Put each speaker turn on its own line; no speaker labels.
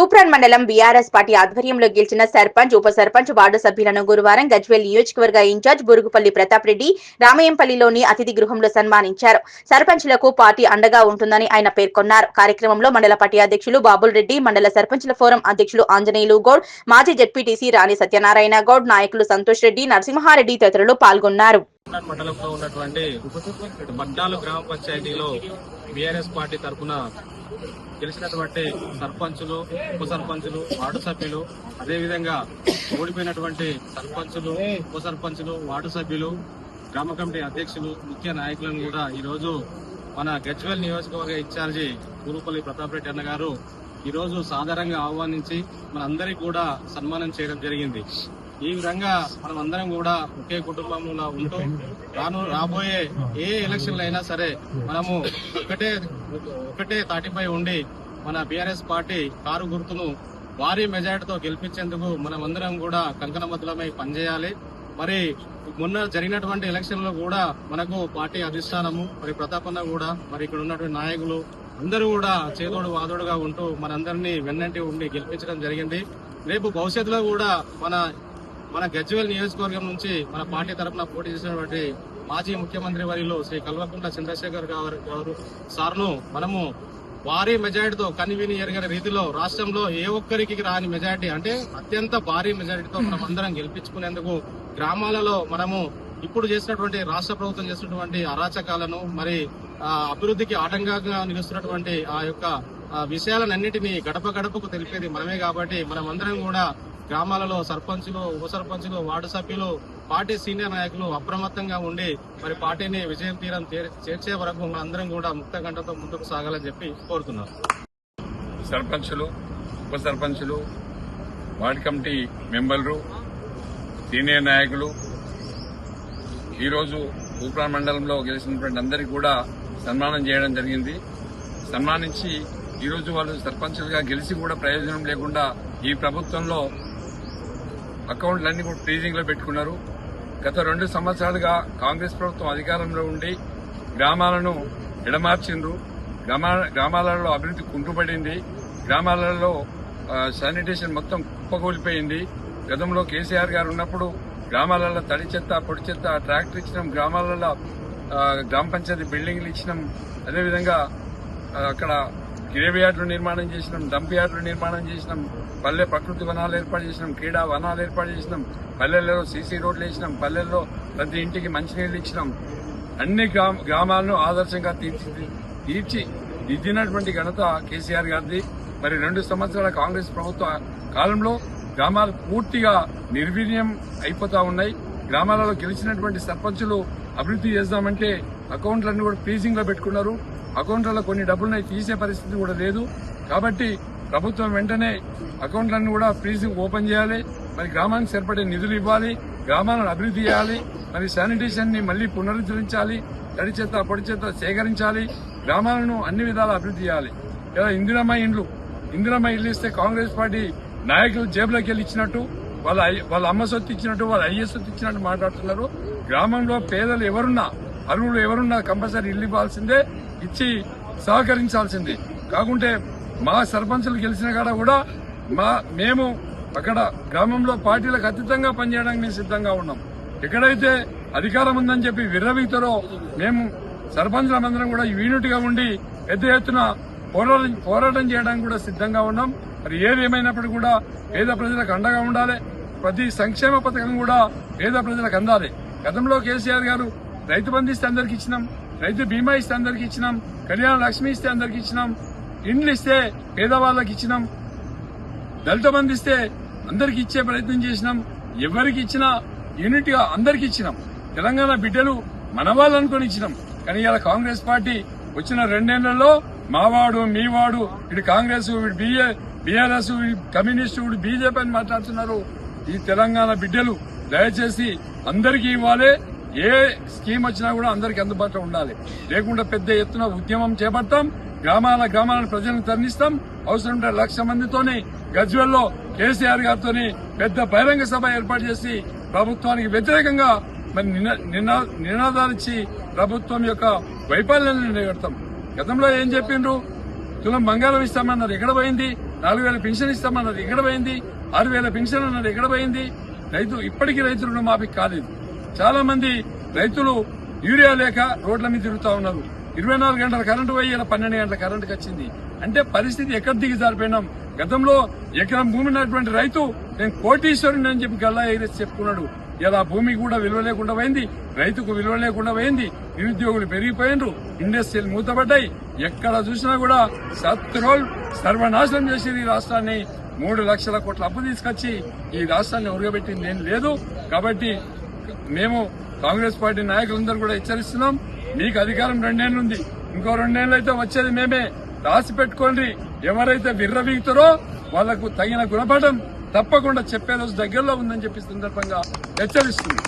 తూప్రాన్ మండలం BRS party ఆధ్వర్యంలో గెలిచిన సర్పంచ్, ఉప సర్పంచ్, వార్డు సభ్యులను గురువారం గజ్వేల్ నియోజకవర్గ ఇన్ఛార్జ్ బురుగుపల్లి ప్రతాప్ రెడ్డి రామయంపల్లిలోని అతిథి గృహంలో సన్మానించారు. సర్పంచ్లకు పార్టీ అండగా ఉంటుందని ఆయన పేర్కొన్నారు. కార్యక్రమంలో మండల పార్టీ అధ్యక్షులు బాబుల్ రెడ్డి, మండల సర్పంచ్ల ఫోరం అధ్యక్షులు ఆంజనేయులు గౌడ్, మాజీ జెడ్పీటీసీ రాణి సత్యనారాయణ గౌడ్, నాయకులు సంతోష్ రెడ్డి, నరసింహారెడ్డి తదితరులు పాల్గొన్నారు.
మండలంలో ఉన్నటువంటి బడ్డాలు గ్రామ పంచాయతీలో బీఆర్ఎస్ పార్టీ తరఫున గెలిచినటువంటి సర్పంచులు, ఉప సర్పంచులు, వార్డు సభ్యులు, అదేవిధంగా ఓడిపోయినటువంటి సర్పంచులు, ఉప సర్పంచులు, వార్డు సభ్యులు, గ్రామ కమిటీ అధ్యక్షులు, ముఖ్య నాయకులను కూడా ఈ రోజు మన గజ్వేల్ నియోజకవర్గ ఇన్ఛార్జి బురుగుపల్లి ప్రతాప్ రెడ్డి అన్న గారు ఈ రోజు సాధారణంగా ఆహ్వానించి మనందరికీ కూడా సన్మానం చేయడం జరిగింది. ఈ విధంగా మనం అందరం కూడా ఒకే కుటుంబంలో ఉంటూ రాబోయే ఏ ఎలక్షన్లు అయినా సరే మనము ఒకటే తాటిపై ఉండి మన బీఆర్ఎస్ పార్టీ కారు గుర్తును భారీ మెజార్టీతో గెలిపించేందుకు మనం అందరం కూడా కంకణబద్ధులమై పనిచేయాలి. మరి మొన్న జరిగినటువంటి ఎలక్షన్ లో కూడా మనకు పార్టీ అధిష్టానము మరి ప్రతాపన్న కూడా మరి ఇక్కడ ఉన్నటువంటి నాయకులు అందరూ కూడా చేదోడు వాదోడుగా ఉంటూ మనందరినీ వెన్నంటి ఉండి గెలిపించడం జరిగింది. రేపు భవిష్యత్తులో కూడా మన గజ్వేల్ నియోజకవర్గం నుంచి మన పార్టీ తరఫున పోటీ చేసినటువంటి మాజీ ముఖ్యమంత్రి వర్యులు శ్రీ కల్వకుంట్ల చంద్రశేఖర్ గారు సార్ను మనము భారీ మెజారిటీతో కనివిని ఎరగని రీతిలో రాష్ట్రంలో ఏ ఒక్కరికి రాని మెజారిటీ అంటే అత్యంత భారీ మెజారిటీతో మనం అందరం గెలిపించుకునేందుకు గ్రామాలలో మనము ఇప్పుడు చేసినటువంటి రాష్ట్ర ప్రభుత్వం చేసినటువంటి అరాచకాలను మరి అభివృద్ధికి ఆటంకంగా నిలుస్తున్నటువంటి ఆ యొక్క విషయాలన్నింటినీ గడప గడపకు తెలిపేది మనమే కాబట్టి మనమందరం కూడా గ్రామాలలో సర్పంచులు, ఉప సర్పంచులు, వార్డు సభ్యులు, పార్టీ సీనియర్ నాయకులు అప్రమత్తంగా ఉండి మరి పార్టీని విజయం తీరం చేర్చే వరకు మనందరం కూడా ముక్త గంటతో ముందుకు సాగాలని చెప్పి కోరుతున్నారు.
సర్పంచులు, ఉప సర్పంచులు, వార్డు కమిటీ మెంబర్లు, సీనియర్ నాయకులు ఈరోజు తూప్రాన్ మండలంలో గెలిచినటువంటి అందరికీ కూడా సన్మానం చేయడం జరిగింది. సన్మానించి ఈరోజు వాళ్ళు సర్పంచులుగా గెలిచి కూడా ప్రయోజనం లేకుండా ఈ ప్రభుత్వంలో అకౌంట్లన్నీ కూడా ఫ్రీజింగ్ లో పెట్టుకున్నారు. గత 2 సంవత్సరాలుగా కాంగ్రెస్ ప్రభుత్వం అధికారంలో ఉండి గ్రామాలను ఎడమార్చిండ్రు. గ్రామాలలో అభివృద్ధి కుంటుపడింది. గ్రామాలలో శానిటేషన్ మొత్తం కుప్పకూలిపోయింది. గతంలో కేసీఆర్ గారు ఉన్నప్పుడు గ్రామాలలో తడి చెత్త, పొడి చెత్త, ట్రాక్టర్ ఇచ్చినాం. గ్రామాలలో గ్రామ పంచాయతీ బిల్డింగ్లు ఇచ్చినాం. అదేవిధంగా అక్కడ గ్రేవ్ యార్డులు నిర్మాణం చేసినాం, డంప్ యార్డులు నిర్మాణం చేసినాం, పల్లె ప్రకృతి వనాలు ఏర్పాటు చేసినాం, క్రీడా వనాలు ఏర్పాటు చేసినాం, పల్లెల్లో సీసీ రోడ్లు వేసినాం, పల్లెల్లో ప్రతి ఇంటికి మంచినీళ్లు ఇచ్చినాం. అన్ని గ్రామాలను ఆదర్శంగా తీర్చిదిద్దినటువంటి ఘనత కేసీఆర్ గారిది. మరి 2 సంవత్సరాల కాంగ్రెస్ ప్రభుత్వ కాలంలో గ్రామాలు పూర్తిగా నిర్వీర్యం అయిపోతా ఉన్నాయి. గ్రామాలలో గెలిచినటువంటి సర్పంచులు అభివృద్ధి చేద్దామంటే అకౌంట్లన్నీ కూడా ఫ్రీజింగ్ లో పెట్టుకున్నారు. అకౌంట్లలో కొన్ని డబ్బులను తీసే పరిస్థితి కూడా లేదు. కాబట్టి ప్రభుత్వం వెంటనే అకౌంట్లన్నీ కూడా ఫ్రీజింగ్ ఓపెన్ చేయాలి. మరి గ్రామానికి సరిపడే నిధులు ఇవ్వాలి, గ్రామాలను అభివృద్ధి చేయాలి. మరి శానిటేషన్ ని మళ్లీ పునరుద్ధరించాలి, తడి చెత్త, పొడి చెత్త సేకరించాలి, గ్రామాలను అన్ని విధాలా అభివృద్ధి చేయాలి. ఇలా ఇందిరమ్మ ఇల్లు ఇస్తే కాంగ్రెస్ పార్టీ నాయకులు జేబులోకి వెళ్ళి ఇచ్చినట్టు, వాళ్ళ అమ్మ సొత్తు ఇచ్చినట్టు, వాళ్ళ అయ్య సొత్తు ఇచ్చినట్టు మాట్లాడుతున్నారు. గ్రామంలో పేదలు ఎవరున్నా, అర్హులు ఎవరున్నా కంపల్సరీ ఇల్లు ఇవ్వాల్సిందే, ఇచ్చి సహకరించాల్సిందే. కాకుంటే మా సర్పంచులు గెలిచిన కాడ కూడా మేము అక్కడ గ్రామంలో పార్టీలకు అతీతంగా పనిచేయడానికి మేము సిద్ధంగా ఉన్నాం. ఎక్కడైతే అధికారం ఉందని చెప్పి విర్రవీగుతారో మేము సర్పంచులందరం కూడా యూనిట్ గా ఉండి పెద్ద ఎత్తున పోరాటం చేయడానికి కూడా సిద్ధంగా ఉన్నాం. మరి ఏది ఏమైనప్పటికీ కూడా పేద ప్రజలకు అండగా ఉండాలి. ప్రతి సంక్షేమ పథకం కూడా పేద ప్రజలకు అందాలి. గతంలో కేసీఆర్ గారు రైతు బంధు ఇస్తే అందరికి ఇచ్చినాం, రైతు బీమా ఇస్తే అందరికి ఇచ్చినాం, కళ్యాణ లక్ష్మి ఇస్తే అందరికి ఇచ్చినాం, ఇండ్లు ఇస్తే పేదవాళ్ళకి ఇచ్చినాం, దళిత బంధు ఇస్తే అందరికి ఇచ్చే ప్రయత్నం చేసినాం. ఎవరికి ఇచ్చినా యూనిట్ గా అందరికి ఇచ్చినాం. తెలంగాణ బిడ్డలు మనవాళ్ళు అనుకుని ఇచ్చినాం. కానీ ఇలా కాంగ్రెస్ పార్టీ వచ్చిన 2 ఏళ్లలో మావాడు, మీవాడు, ఇటు కాంగ్రెస్, ఇటు బీఆర్ఎస్, కమ్యూనిస్టు, ఇటు బీజేపీ అని మాట్లాడుతున్నారు. ఈ తెలంగాణ బిడ్డలు దయచేసి అందరికీ ఇవ్వాలి. ఏ స్కీమ్ వచ్చినా కూడా అందరికి అందుబాటులో ఉండాలి. లేకుండా పెద్ద ఎత్తున ఉద్యమం చేపడతాం. గ్రామాలను ప్రజలను తరలిస్తాం. అవసరం ఉంటే 1,00,000 మందితోని గజ్వేల్లో కేసీఆర్ గారితో పెద్ద బహిరంగ సభ ఏర్పాటు చేసి ప్రభుత్వానికి వ్యతిరేకంగా మరి నినాదాలిచ్చి ప్రభుత్వం యొక్క వైఫల్యాన్ని నిలబెడతాం. గతంలో ఏం చెప్పిండ్రు? తులం బంగారం ఇస్తామన్నారు. ఎక్కడ పోయింది? 4,000 పెన్షన్ ఇస్తామన్నది ఎక్కడ పోయింది? 6,000 పెన్షన్ అన్నది ఎక్కడ పోయింది? ఇప్పటికీ రైతు రుణమాఫీ కాలేదు. చాలా మంది రైతులు యూరియా లేక రోడ్ల మీద తిరుగుతా ఉన్నారు. 24 గంటల కరెంటు పోయి 12 గంటల కరెంటుకి వచ్చింది. అంటే పరిస్థితి ఎక్కడ దిగజారిపోయినాం. గతంలో ఎకరం భూమి ఉన్నటువంటి రైతు నేను కోటీశ్వరుని అని చెప్పి గల్లా ఎగిరేసి చెప్పుకున్నాడు. ఇలా భూమికి కూడా విలువ లేకుండా పోయింది, రైతుకు విలువ లేకుండా పోయింది, నిరుద్యోగులు పెరిగిపోయినరు, ఇండస్ట్రీలు మూతపడ్డాయి. ఎక్కడ చూసినా కూడా శత్రువులు సర్వనాశనం చేసి ఈ రాష్ట్రాన్ని 3 లక్షల కోట్ల అప్పు తీసుకొచ్చి ఈ రాష్ట్రాన్ని ఉరగబెట్టింది ఏం లేదు. కాబట్టి మేము కాంగ్రెస్ పార్టీ నాయకులందరూ కూడా హెచ్చరిస్తున్నాం, మీకు అధికారం 2 ఏళ్లు ఉంది, ఇంకో 2 ఏళ్ళు అయితే వచ్చేది మేమే. రాసి పెట్టుకోండి, ఎవరైతే విర్రవీగుతారో వాళ్లకు తగిన గుణపాఠం తప్పకుండా చెప్పే రోజు దగ్గరలో ఉందని చెప్పి సందర్భంగా హెచ్చరిస్తుంది.